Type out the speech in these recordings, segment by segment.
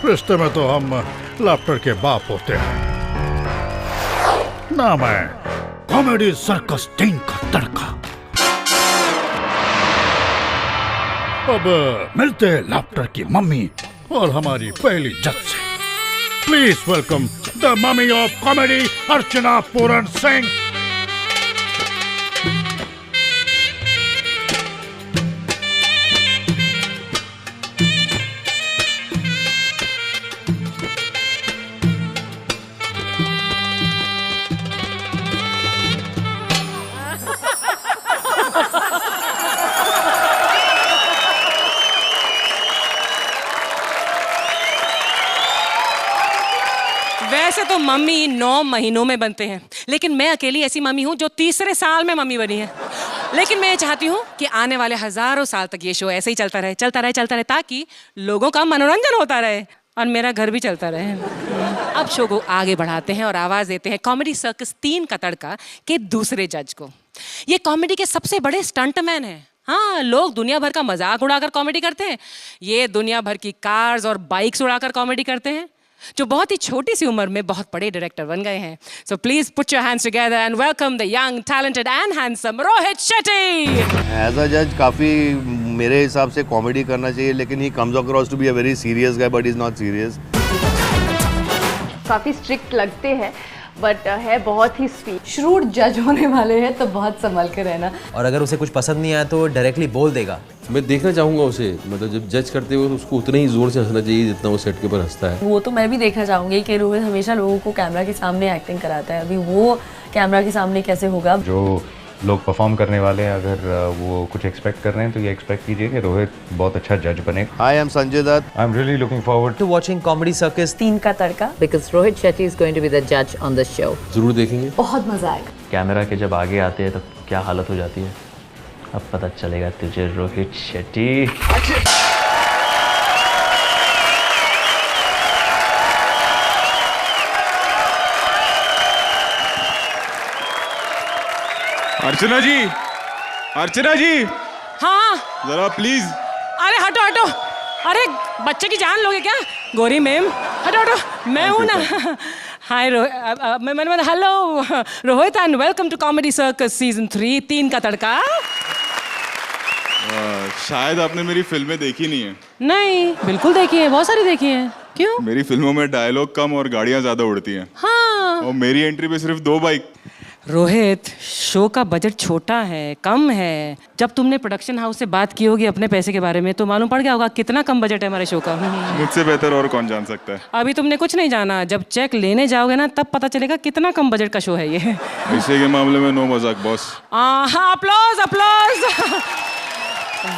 रिश्ते में तो हम लाफ्टर के बाप होते हैं। नाम है कॉमेडी सर्कस 3 का तड़का। अब मिलते हैं लाफ्टर की मम्मी और हमारी पहली जज से। Please welcome the mummy of comedy, Archana Puran Singh. वैसे तो मम्मी 9 महीनों में बनते हैं, लेकिन मैं अकेली ऐसी मम्मी हूँ जो तीसरे साल में मम्मी बनी है। लेकिन मैं ये चाहती हूँ कि आने वाले हजारों साल तक ये शो ऐसे ही चलता रहे, ताकि लोगों का मनोरंजन होता रहे और मेरा घर भी चलता रहे। अब शो को आगे बढ़ाते हैं और आवाज देते हैं कॉमेडी सर्कस 3 का तड़का के दूसरे जज को। ये कॉमेडी के सबसे बड़े स्टंटमैन हैं। हाँ, लोग दुनिया भर का मजाक उड़ाकर कॉमेडी करते हैं, ये दुनिया भर की कार्स और बाइक्स उड़ाकर कॉमेडी करते हैं, जो बहुत ही छोटी सी उम्र में बहुत बड़े डायरेक्टर बन गए हैं। So please put your hands together and welcome the young, talented and handsome Rohit Shetty. As a जज काफ़ी मेरे हिसाब से कॉमेडी करना चाहिए, लेकिन he comes across to be a very serious guy, but is not serious. काफ़ी स्ट्रिक्ट लगते हैं बट है बहुत ही स्वीट। श्रूड जज होने वाले हैं तो बहुत संभल के रहना। और अगर उसे कुछ पसंद नहीं आया तो डायरेक्टली बोल देगा। मैं देखना चाहूँगा उसे, मतलब जब जज करते हुए उसको उतना ही जोर से हंसना चाहिए जितना वो सेट के ऊपर हंसता है। वो तो मैं भी देखना चाहूँगी कि रोहित हमेशा लोगों को कैमरा के सामने एक्टिंग कराता है, अभी वो कैमरा के सामने कैसे होगा। जो लोग परफॉर्म करने वाले हैं, अगर वो कुछ एक्सपेक्ट कर रहे हैं तो ये एक्सपेक्ट कीजिए कि रोहित बहुत अच्छा जज बनेगा। I am Sanjay Dutt. I am really looking forward to watching comedy circus 3 का तड़का, because Rohit Shetty is going to be the judge on the show. जरूर देखेंगे। बहुत मजा आएगा। कैमरा के जब आगे आते हैं तो क्या हालत हो जाती है, अब पता चलेगा तुझे रोहित शेट्टी। अर्चना जी, अर्चना जी, हाँ जरा प्लीज। अरे हटो हटो, अरे बच्चे की जान लोगे क्या? गोरी मैम हटो हटो, मैं हूँ ना। हाय मैं hello Rohit and welcome to comedy circus season 3 3 का तड़का। शायद आपने मेरी फिल्में देखी नहीं है। नहीं, बिल्कुल देखी है, बहुत सारी देखी है। क्यों? मेरी फिल्मों में डायलॉग कम और गाड़ियाँ ज्यादा उड़ती हैं। हाँ। और मेरी एंट्री पे सिर्फ 2 बाइक। रोहित, शो का बजट छोटा है, कम है। जब तुमने प्रोडक्शन हाउस से बात की होगी अपने पैसे के बारे में तो मालूम पड़ गया होगा कितना कम बजट है हमारे शो का। मुझसे बेहतर और कौन जान सकता है। अभी तुमने कुछ नहीं जाना, जब चेक लेने जाओगे ना तब पता चलेगा कितना कम बजट का शो है ये। पैसे के मामले में नो मजाक बॉस। हाँ, अप्लॉज अप्लॉज।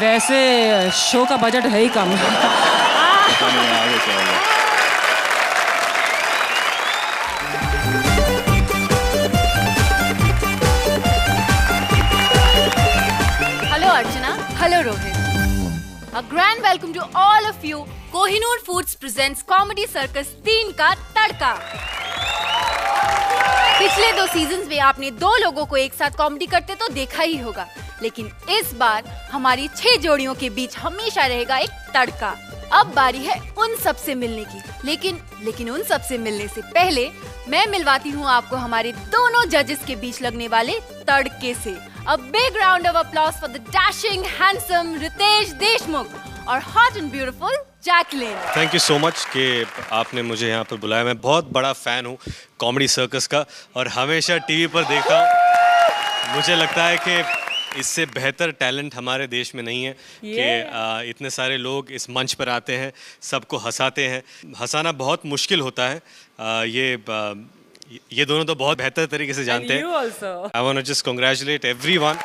वैसे शो का बजट है ही कम। आगे चलो। Hello Rohit. A grand welcome to all of you. Kohinoor Foods presents Comedy Circus 3 का तड़का। पिछले 2 सीजन्स में आपने 2 लोगों को एक साथ कॉमेडी करते तो देखा ही होगा, लेकिन इस बार हमारी 6 जोड़ियों के बीच हमेशा रहेगा एक तड़का। अब बारी है उन सबसे मिलने की, लेकिन उन सबसे मिलने से पहले मैं मिलवाती हूँ आपको हमारे दोनों जजेस के बीच लगने वाले तड़के से। A big round of applause for the dashing, handsome Ritesh Deshmukh और hot and beautiful Jacqueline. Thank you so much कि आपने मुझे यहाँ पर बुलाया। मैं बहुत बड़ा फ़ैन हूँ कॉमेडी सर्कस का और हमेशा टीवी पर देखा हूँ। मुझे लगता है कि इससे बेहतर टैलेंट हमारे देश में नहीं है कि इतने सारे लोग इस मंच पर आते हैं, सबको हंसाते हैं। हंसाना बहुत मुश्किल होता है। ये दोनों तो बहुत बेहतर तरीके से जानते हैं। I want to just congratulate everyone.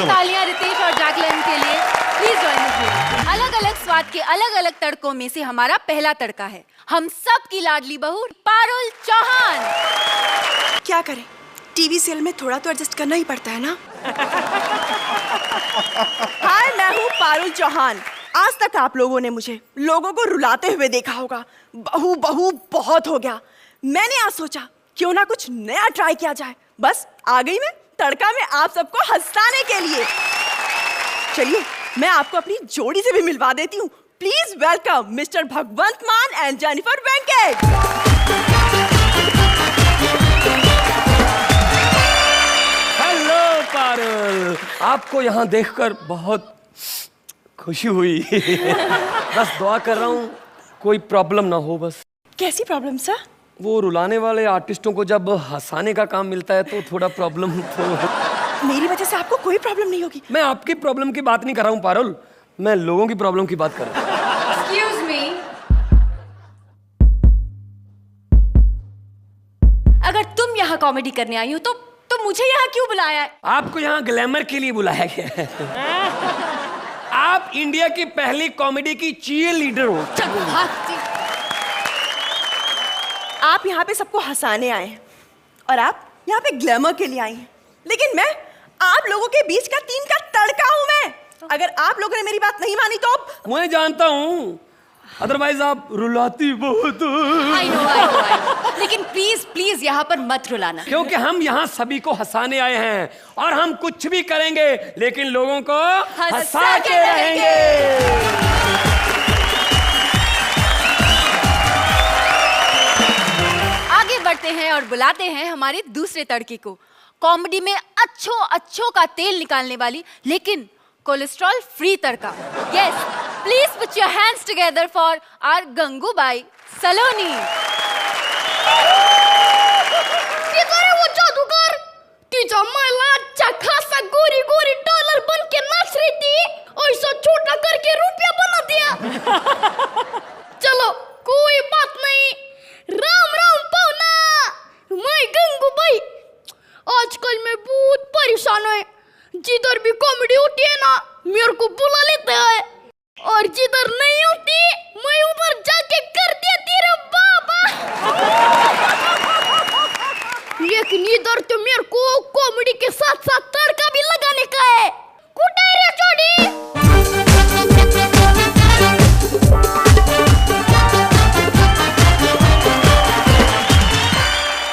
तालियां रितेश और जैकलिन के लिए। Please join us. अलग-अलग स्वाद के अलग-अलग तड़कों में से हमारा पहला तड़का है हम सब की लाडली बहू पारुल चौहान। क्या करें, टीवी सीरियल में थोड़ा तो एडजस्ट करना ही पड़ता है ना। हाय, मैं हूँ पारुल चौहान। आज तक आप लोगों ने मुझे लोगों को रुलाते हुए देखा होगा। बहू बहू बहुत हो गया। मैंने आज सोचा क्यों ना कुछ नया ट्राई किया जाए। बस आ गई मैं तड़का में आप सबको हंसाने के लिए। चलिए मैं आपको अपनी जोड़ी से भी मिलवा देती हूँ। Please welcome mister Bhagwant Mann and Jennifer Venkat. Hello Parul, आपको यहाँ देखकर बहुत खुशी हुई। बस दुआ कर रहा हूँ कोई प्रॉब्लम ना हो बस। कैसी प्रॉब्लम सर? वो रुलाने वाले आर्टिस्टों को जब हंसाने का काम मिलता है तो थोड़ा प्रॉब्लम तो। मेरी वजह से आपको कोई प्रॉब्लम नहीं होगी। मैं आपकी प्रॉब्लम की बात नहीं कर रहा हूँ पारुल, मैं लोगों की प्रॉब्लम की बात कर रहा हूँ। Excuse me. अगर तुम यहाँ कॉमेडी करने आई हो तो मुझे यहाँ क्यों बुलाया है? आपको यहाँ ग्लैमर के लिए बुलाया गया है। आप इंडिया की पहली कॉमेडी की चीयर लीडर हो। आप यहाँ पे सबको हंसाने आए हैं और आप यहाँ पे ग्लैमर के लिए आई हैं, लेकिन मैं आप लोगों के बीच का 3 का तड़का हूँ मैं। अगर आप लोगों ने मेरी बात नहीं मानी तो मैं जानता हूँ, अदरवाइज आप रुलाती बहुत हो। I know. लेकिन प्लीज प्लीज यहाँ पर मत रुलाना, क्योंकि हम यहाँ सभी को हंसाने आए हैं और हम कुछ भी करेंगे लेकिन लोगों को हंसा के रहेंगे। आगे बढ़ते हैं और बुलाते हैं हमारे दूसरे तड़के को, कॉमेडी में अच्छों का तेल निकालने वाली लेकिन कोलेस्ट्रॉल फ्री तड़का। Yes, please put your hands together for our Gangubai Saloni. वो जादूगर तीजा माला अच्छा खासा गोरी गोरी डॉलर बन के नाच रही थी, ऐसा छोटा करके रुपया बना दिया। चलो कोई बात नहीं, राम राम पाहुना, मैं गंगूबाई। आजकल मैं बहुत परेशान है, जिधर भी कॉमेडी होती है ना मेरे को बुला लेते हैं और जिधर नहीं होती मैं उधर जाके कर देती रे बाबा। लेकिन इधर तो मेरे को कॉमेडी के साथ साथ तड़का भी लगाने का है। कुटाई रे जोड़ी।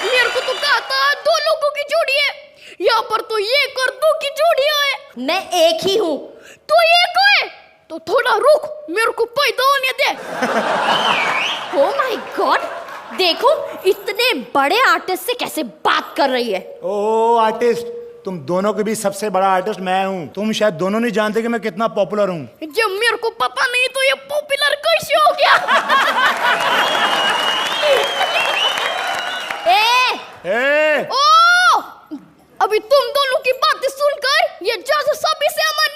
मेरे को तो कहा था 2 लोगों की जोड़ी है, यहाँ पर तो 1 और 2 की जोड़ी है। मैं एक ही हूँ। तो एक है तो थोड़ा रुक, मेरे को पैदा होने दे। ओह माय गॉड, देखो इतने बड़े आर्टिस्ट से कैसे बात कर रही है। ओ आर्टिस्ट, तुम दोनों के बीच सबसे बड़ा आर्टिस्ट मैं हूँ। तुम शायद दोनों नहीं जानते कि मैं कितना पॉपुलर हूँ। जब मेरे को पता नहीं तो ये पॉपुलर कैसे हो गया? ए! ओ! अभी तुम दोनों की बातें सुनकर ये जज सभी से अमन